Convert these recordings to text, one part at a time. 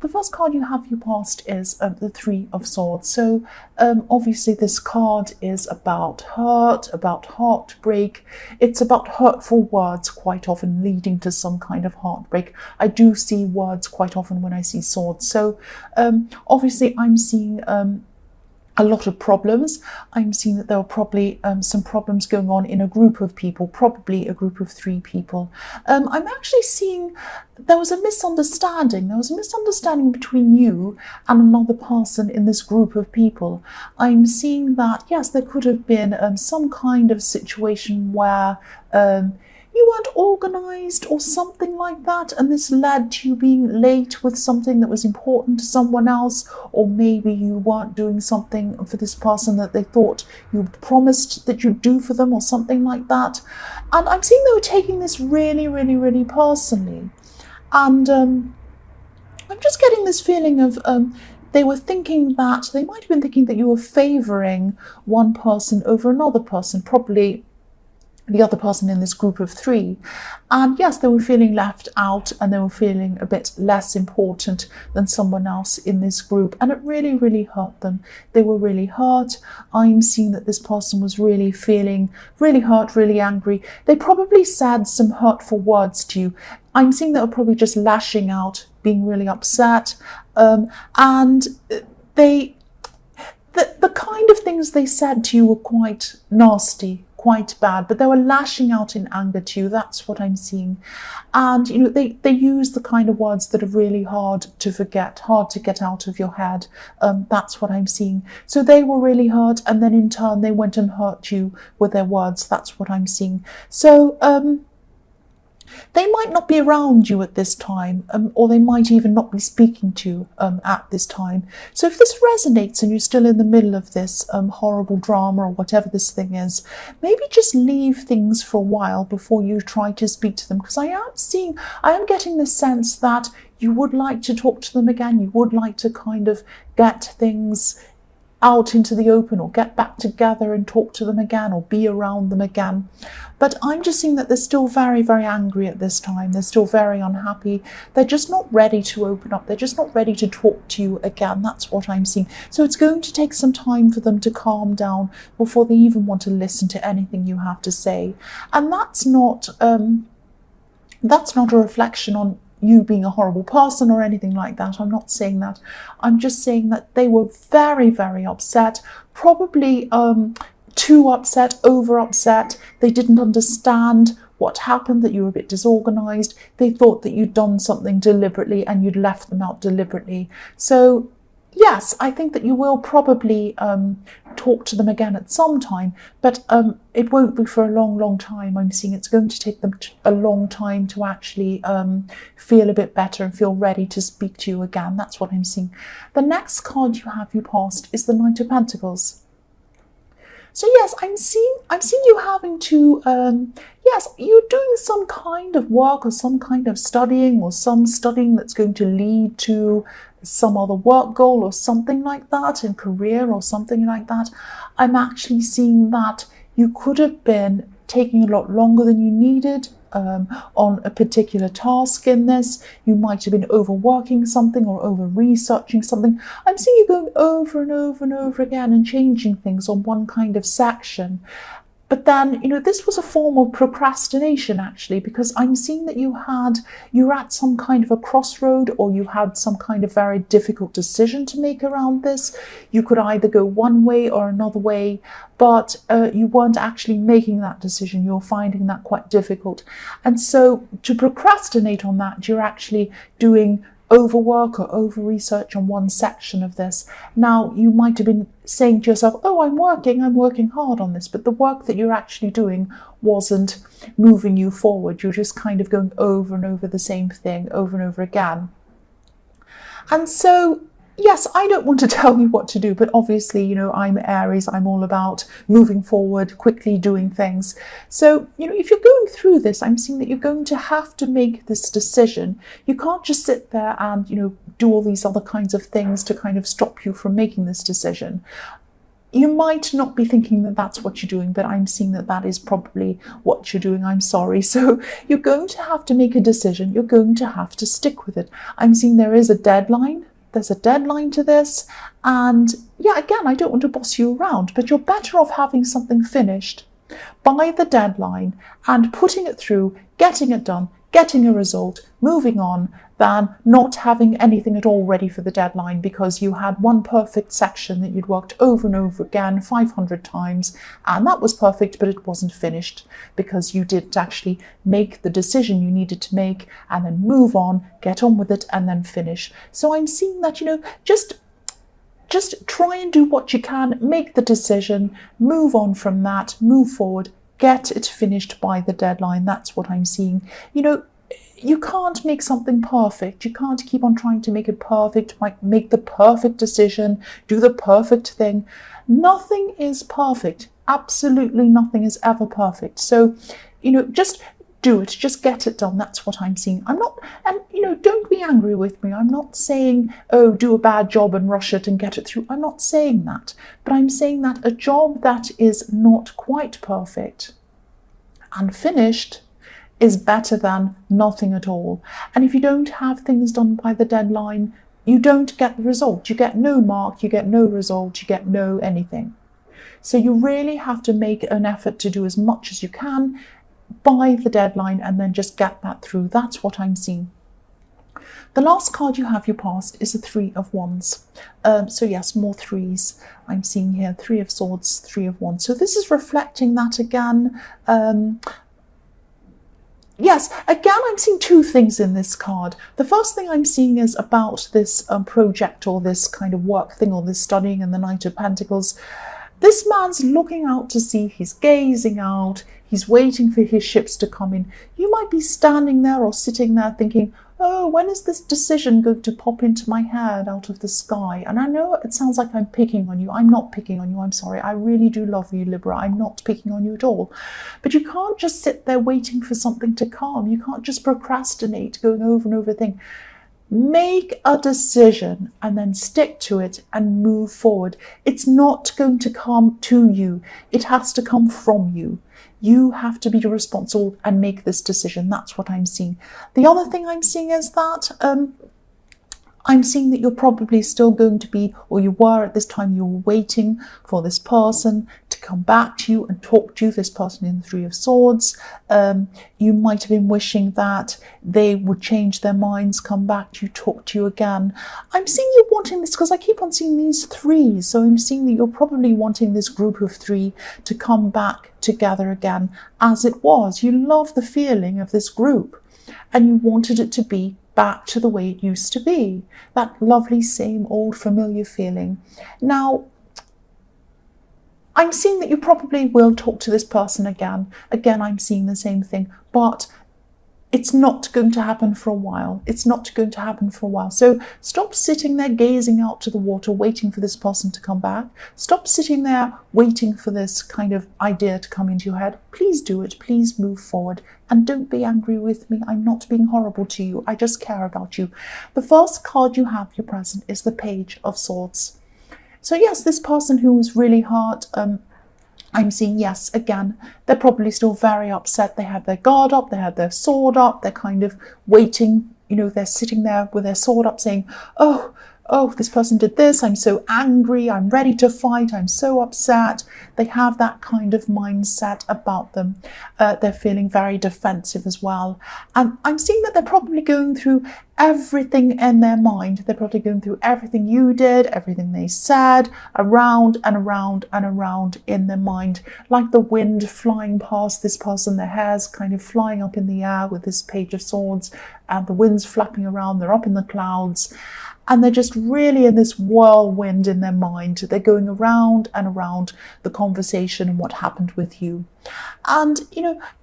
the first card you have you passed is the Three of Swords. So obviously this card is about hurt, about heartbreak. It's about hurtful words quite often leading to some kind of heartbreak. I do see words quite often when I see swords. So obviously I'm seeing a lot of problems. I'm seeing that there are probably some problems going on in a group of people, probably a group of 3 people. I'm actually seeing there was a misunderstanding. There was a misunderstanding between you and another person in this group of people. I'm seeing that, yes, there could have been some kind of situation where you weren't organised or something like that, and this led to you being late with something that was important to someone else, or maybe you weren't doing something for this person that they thought you promised that you'd do for them or something like that. And I'm seeing they were taking this really, really, really personally. And I'm just getting this feeling of they were thinking that, they might have been thinking that you were favouring one person over another person, probably the other person in this group of 3. And yes, they were feeling left out and they were feeling a bit less important than someone else in this group. And it really, really hurt them. They were really hurt. I'm seeing that this person was really feeling really hurt, really angry. They probably said some hurtful words to you. I'm seeing they were probably just lashing out, being really upset. And the kind of things they said to you were quite nasty, quite bad, but they were lashing out in anger to you. That's what I'm seeing. And you know, they use the kind of words that are really hard to forget, hard to get out of your head. That's what I'm seeing. So they were really hurt, and then in turn they went and hurt you with their words. That's what I'm seeing. So they might not be around you at this time, or they might even not be speaking to you at this time. So if this resonates and you're still in the middle of this horrible drama or whatever this thing is, maybe just leave things for a while before you try to speak to them, because I am getting the sense that you would like to talk to them again. You would like to kind of get things out into the open, or get back together and talk to them again, or be around them again. But I'm just seeing that they're still very, very angry at this time. They're still very unhappy. They're just not ready to open up. They're just not ready to talk to you again. That's what I'm seeing. So it's going to take some time for them to calm down before they even want to listen to anything you have to say. And that's not a reflection on you being a horrible person or anything like that. I'm not saying that. I'm just saying that they were very, very upset, probably too upset, over upset. They didn't understand what happened, that you were a bit disorganized. They thought that you'd done something deliberately and you'd left them out deliberately. So yes, I think that you will probably talk to them again at some time, but it won't be for a long, long time. I'm seeing it's going to take them a long time to actually feel a bit better and feel ready to speak to you again. That's what I'm seeing. The next card you have you passed is the Knight of Pentacles. So yes, I'm seeing you having to, yes, you're doing some kind of work or some kind of studying, or some studying that's going to lead to some other work goal or something like that, in career or something like that. I'm actually seeing that you could have been taking a lot longer than you needed on a particular task in this. You might have been overworking something or over-researching something. I'm seeing you going over and over and over again and changing things on one kind of section. But then, you know, this was a form of procrastination, actually, because I'm seeing that you were at some kind of a crossroad, or you had some kind of very difficult decision to make around this. You could either go one way or another way, but you weren't actually making that decision. You're finding that quite difficult. And so to procrastinate on that, you're actually doing overwork or over research on one section of this. Now, you might have been saying to yourself, oh, I'm working hard on this, but the work that you're actually doing wasn't moving you forward. You're just kind of going over and over the same thing over and over again. And so, yes, I don't want to tell you what to do, but obviously, you know, I'm Aries. I'm all about moving forward, quickly doing things. So, you know, if you're going through this, I'm seeing that you're going to have to make this decision. You can't just sit there and, you know, do all these other kinds of things to kind of stop you from making this decision. You might not be thinking that that's what you're doing, but I'm seeing that that is probably what you're doing. I'm sorry. So you're going to have to make a decision. You're going to have to stick with it. I'm seeing there is a deadline. There's a deadline to this. And yeah, again, I don't want to boss you around, but you're better off having something finished by the deadline and putting it through, getting it done, getting a result, moving on, than not having anything at all ready for the deadline because you had one perfect section that you'd worked over and over again 500 times, and that was perfect, but it wasn't finished because you didn't actually make the decision you needed to make and then move on, get on with it, and then finish. So I'm seeing that, just try and do what you can, make the decision, move on from that, move forward, get it finished by the deadline. That's what I'm seeing. You can't make something perfect. You can't keep on trying to make it perfect, make the perfect decision, do the perfect thing. Nothing is perfect. Absolutely nothing is ever perfect. So, just do it. Just get it done. That's what I'm seeing. I'm not, and don't be angry with me. I'm not saying, oh, do a bad job and rush it and get it through. I'm not saying that. But I'm saying that a job that is not quite perfect and finished is better than nothing at all. And if you don't have things done by the deadline, you don't get the result. You get no mark, you get no result, you get no anything. So you really have to make an effort to do as much as you can by the deadline and then just get that through. That's what I'm seeing. The last card you have, your past, is the Three of Wands. So yes, more threes. I'm seeing here, Three of Swords, Three of Wands. So this is reflecting that again. Yes, again, I'm seeing two things in this card. The first thing I'm seeing is about this project or this kind of work thing or this studying in the Knight of Pentacles. This man's looking out to sea, he's gazing out, he's waiting for his ships to come in. You might be standing there or sitting there thinking, oh, when is this decision going to pop into my head out of the sky? And I know it sounds like I'm picking on you. I'm not picking on you. I'm sorry. I really do love you, Libra. I'm not picking on you at all. But you can't just sit there waiting for something to come. You can't just procrastinate, going over and over things. Make a decision and then stick to it and move forward. It's not going to come to you. It has to come from you. You have to be responsible and make this decision. That's what I'm seeing. The other thing I'm seeing is that I'm seeing that you're probably still going to be, or you were at this time, you were waiting for this person to come back to you and talk to you, this person in the Three of Swords. You might have been wishing that they would change their minds, come back to you, talk to you again. I'm seeing you wanting this because I keep on seeing these threes. So I'm seeing that you're probably wanting this group of three to come back together again as it was. You love the feeling of this group and you wanted it to be back to the way it used to be, that lovely same old familiar feeling. Now, I'm seeing that you probably will talk to this person again. Again, I'm seeing the same thing, but it's not going to happen for a while. It's not going to happen for a while. So stop sitting there gazing out to the water, waiting for this person to come back. Stop sitting there waiting for this kind of idea to come into your head. Please do it. Please move forward. And don't be angry with me. I'm not being horrible to you. I just care about you. The first card you have, your present, is the Page of Swords. So yes, this person who was really hurt, I'm seeing, yes, again, they're probably still very upset. They had their guard up, they had their sword up, they're kind of waiting, they're sitting there with their sword up saying, oh, this person did this, I'm so angry, I'm ready to fight, I'm so upset. They have that kind of mindset about them. They're feeling very defensive as well. And I'm seeing that they're probably going through everything in their mind. They're probably going through everything you did, everything they said, around and around and around in their mind, like the wind flying past this person, their hair's kind of flying up in the air with this Page of Swords, and the wind's flapping around, they're up in the clouds. And they're just really in this whirlwind in their mind. They're going around and around the conversation and what happened with you. And,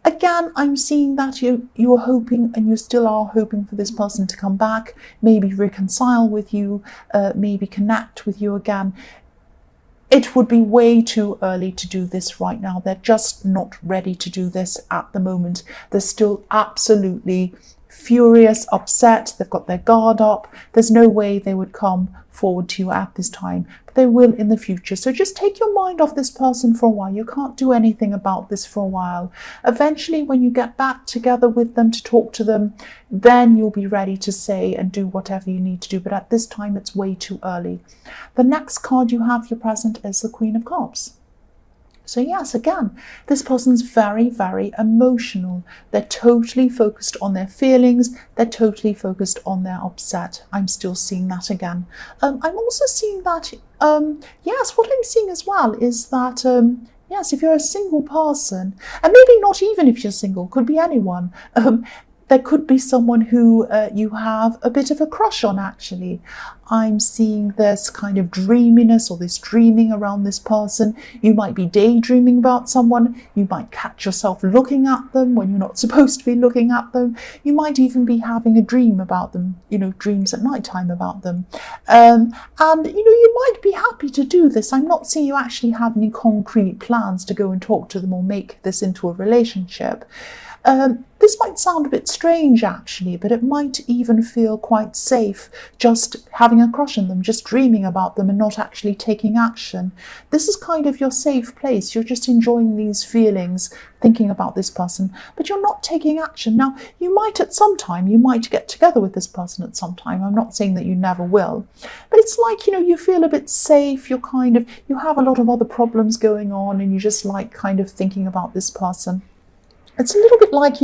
again, I'm seeing that you're hoping, and you still are hoping for this person to come back, maybe reconcile with you, maybe connect with you again. It would be way too early to do this right now. They're just not ready to do this at the moment. They're still absolutely furious, upset, they've got their guard up. There's no way they would come forward to you at this time, but they will in the future. So just take your mind off this person for a while. You can't do anything about this for a while. Eventually, when you get back together with them to talk to them, then you'll be ready to say and do whatever you need to do. But at this time, it's way too early. The next card you have, your present, is the Queen of Cups. So yes, again, this person's very, very emotional. They're totally focused on their feelings. They're totally focused on their upset. I'm still seeing that again. I'm also seeing that, yes, what I'm seeing as well is that, yes, if you're a single person, and maybe not even if you're single, could be anyone, there could be someone who you have a bit of a crush on, actually. I'm seeing this kind of dreaminess or this dreaming around this person. You might be daydreaming about someone. You might catch yourself looking at them when you're not supposed to be looking at them. You might even be having a dream about them, dreams at night time about them. And, you might be happy to do this. I'm not saying you actually have any concrete plans to go and talk to them or make this into a relationship. This might sound a bit strange, actually, but it might even feel quite safe just having a crush on them, just dreaming about them and not actually taking action. This is kind of your safe place. You're just enjoying these feelings, thinking about this person, but you're not taking action. Now, you might at some time, you might get together with this person at some time. I'm not saying that you never will, but it's like, you feel a bit safe. You have a lot of other problems going on and you just like kind of thinking about this person. It's a little bit like,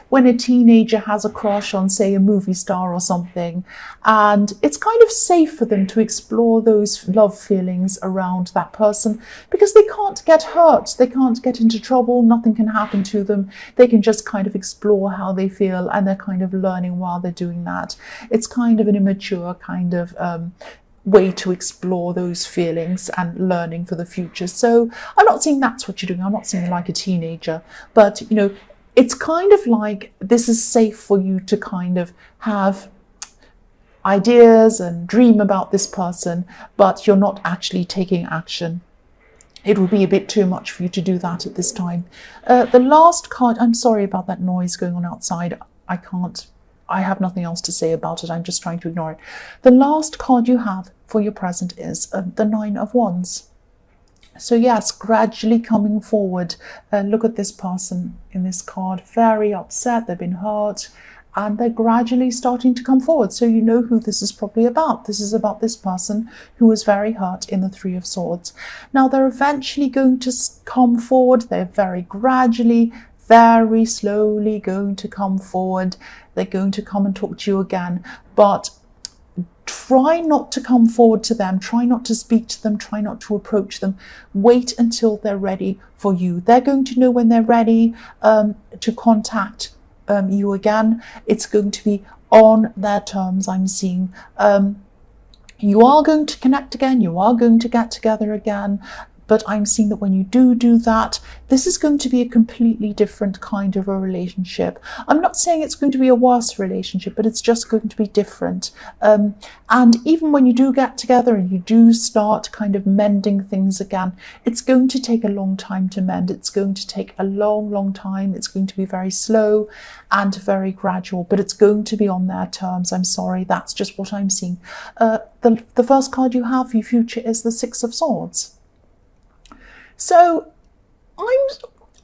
when a teenager has a crush on, say, a movie star or something, and it's kind of safe for them to explore those love feelings around that person because they can't get hurt, they can't get into trouble, nothing can happen to them. They can just kind of explore how they feel and they're kind of learning while they're doing that. It's kind of an immature kind of way to explore those feelings and learning for the future. So I'm not saying that's what you're doing. I'm not saying you're like a teenager, but it's kind of like this is safe for you to kind of have ideas and dream about this person, but you're not actually taking action. It would be a bit too much for you to do that at this time. The last card, I'm sorry about that noise going on outside. I have nothing else to say about it. I'm just trying to ignore it. The last card you have for your present is the Nine of Wands. So yes, gradually coming forward. Look at this person in this card, very upset. They've been hurt and they're gradually starting to come forward. So you know who this is probably about. This is about this person who was very hurt in the Three of Swords. Now they're eventually going to come forward. They're very gradually, very slowly going to come forward. They're going to come and talk to you again, but try not to come forward to them. Try not to speak to them. Try not to approach them. Wait until they're ready for you. They're going to know when they're ready to contact you again. It's going to be on their terms, I'm seeing. You are going to connect again. You are going to get together again. But I'm seeing that when you do that, this is going to be a completely different kind of a relationship. I'm not saying it's going to be a worse relationship, but it's just going to be different. And even when you do get together and you do start kind of mending things again, it's going to take a long time to mend. It's going to take a long, long time. It's going to be very slow and very gradual, but it's going to be on their terms. I'm sorry, that's just what I'm seeing. The first card you have for your future is the Six of Swords. So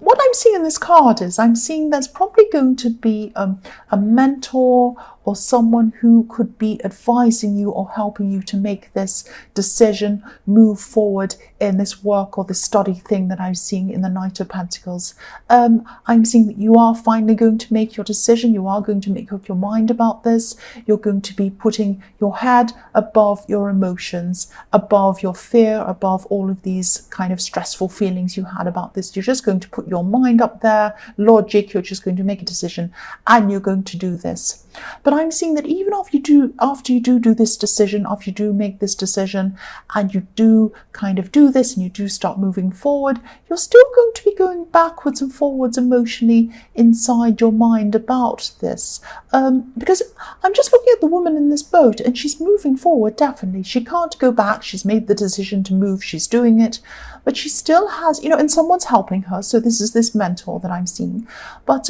what I'm seeing in this card is I'm seeing there's probably going to be a mentor or someone who could be advising you or helping you to make this decision, move forward in this work or this study thing that I'm seeing in the Knight of Pentacles. I'm seeing that you are finally going to make your decision. You are going to make up your mind about this. You're going to be putting your head above your emotions, above your fear, above all of these kind of stressful feelings you had about this. You're just going to put your mind up there, logic, you're just going to make a decision and you're going to do this. But I'm seeing that even after you do this decision, after you do make this decision and you do kind of do this and you do start moving forward, you're still going to be going backwards and forwards emotionally inside your mind about this. Because I'm just looking at the woman in this boat and she's moving forward, definitely. She can't go back. She's made the decision to move. She's doing it. But she still has, and someone's helping her. So this is this mentor that I'm seeing. But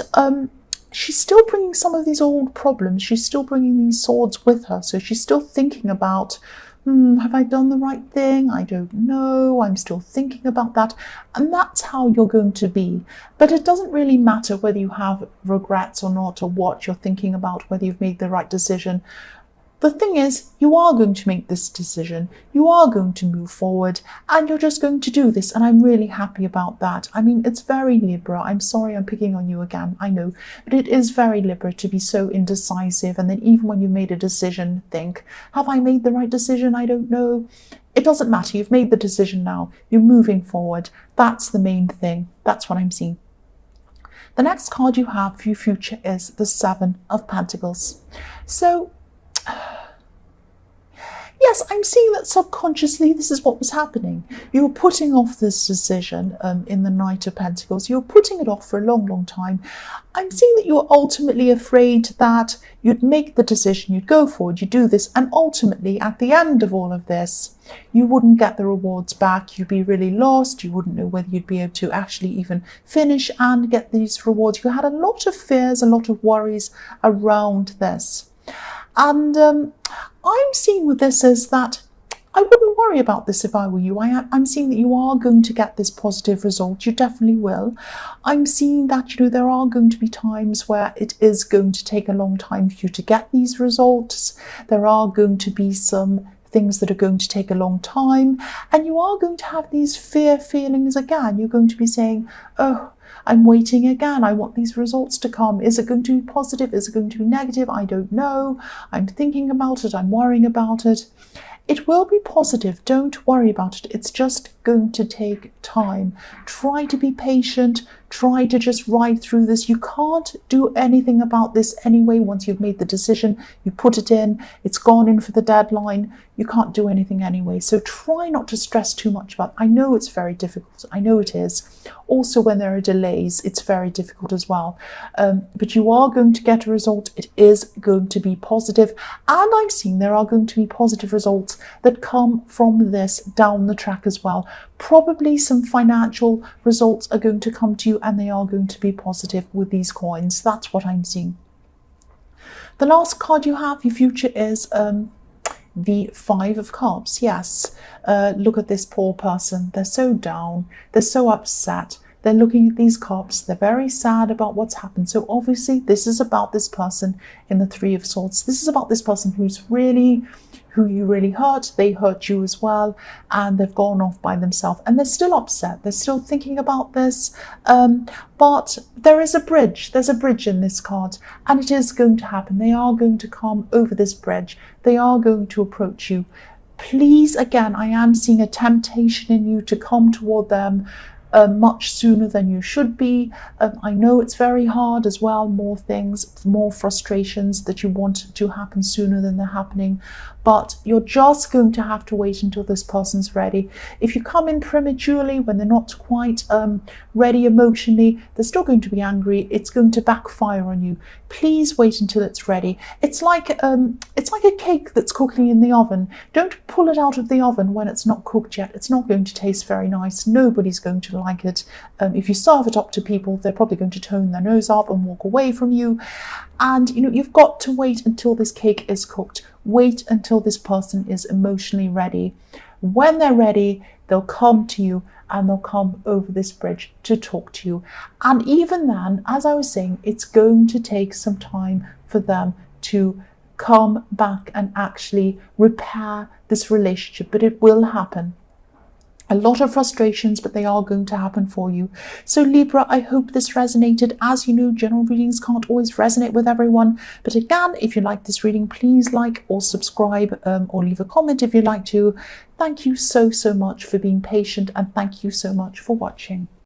she's still bringing some of these old problems. She's still bringing these swords with her. So she's still thinking about, have I done the right thing? I don't know. I'm still thinking about that. And that's how you're going to be. But it doesn't really matter whether you have regrets or not, or what you're thinking about, whether you've made the right decision. The thing is, you are going to make this decision, you are going to move forward, and you're just going to do this, and I'm really happy about that. I mean, it's very Libra. I'm sorry I'm picking on you again, I know, but it is very Libra to be so indecisive, and then even when you made a decision, think, have I made the right decision? I don't know. It doesn't matter, you've made the decision now, you're moving forward. That's the main thing. That's what I'm seeing. The next card you have for your future is the Seven of Pentacles. So, yes, I'm seeing that subconsciously this is what was happening. You were putting off this decision in the Knight of Pentacles. You were putting it off for a long, long time. I'm seeing that you were ultimately afraid that you'd make the decision, you'd go forward, you'd do this, and ultimately at the end of all of this, you wouldn't get the rewards back. You'd be really lost. You wouldn't know whether you'd be able to actually even finish and get these rewards. You had a lot of fears, a lot of worries around this. And I'm seeing with this is that I wouldn't worry about this if I were you. I'm seeing that you are going to get this positive result. You definitely will. I'm seeing that, there are going to be times where it is going to take a long time for you to get these results. There are going to be some things that are going to take a long time. And you are going to have these fear feelings again. You're going to be saying, oh, I'm waiting again. I want these results to come. Is it going to be positive? Is it going to be negative? I don't know. I'm thinking about it. I'm worrying about it. It will be positive. Don't worry about it. It's just going to take time. Try to be patient. Try to just ride through this. You can't do anything about this anyway. Once you've made the decision, you put it in, it's gone in for the deadline. You can't do anything anyway. So try not to stress too much about it. I know it's very difficult. I know it is. Also, when there are delays, it's very difficult as well. But you are going to get a result. It is going to be positive. And I'm seeing there are going to be positive results that come from this down the track as well. Probably some financial results are going to come to you, and they are going to be positive with these coins. That's what I'm seeing. The last card you have, your future, is the Five of Cups. Yes, look at this poor person. They're so down. They're so upset. They're looking at these cups. They're very sad about what's happened. So obviously this is about this person in the Three of Swords. This is about this person who you really hurt. They hurt you as well, and they've gone off by themselves, and they're still upset. They're still thinking about this, but there is a bridge. There's a bridge in this card, and it is going to happen. They are going to come over this bridge. They are going to approach you. Please, again, I am seeing a temptation in you to come toward them much sooner than you should be. I know it's very hard as well, more things, more frustrations that you want to happen sooner than they're happening, but you're just going to have to wait until this person's ready. If you come in prematurely, when they're not quite ready emotionally, they're still going to be angry. It's going to backfire on you. Please wait until it's ready. It's like a cake that's cooking in the oven. Don't pull it out of the oven when it's not cooked yet. It's not going to taste very nice. Nobody's going to like it. If you serve it up to people, they're probably going to turn their nose up and walk away from you. And you've got to wait until this cake is cooked. Wait until this person is emotionally ready. When they're ready, they'll come to you, and they'll come over this bridge to talk to you. And even then, as I was saying, it's going to take some time for them to come back and actually repair this relationship, but it will happen. A lot of frustrations, but they are going to happen for you. So Libra, I hope this resonated. As you know, general readings can't always resonate with everyone. But again, if you like this reading, please like or subscribe or leave a comment if you'd like to. Thank you so much for being patient, and thank you so much for watching.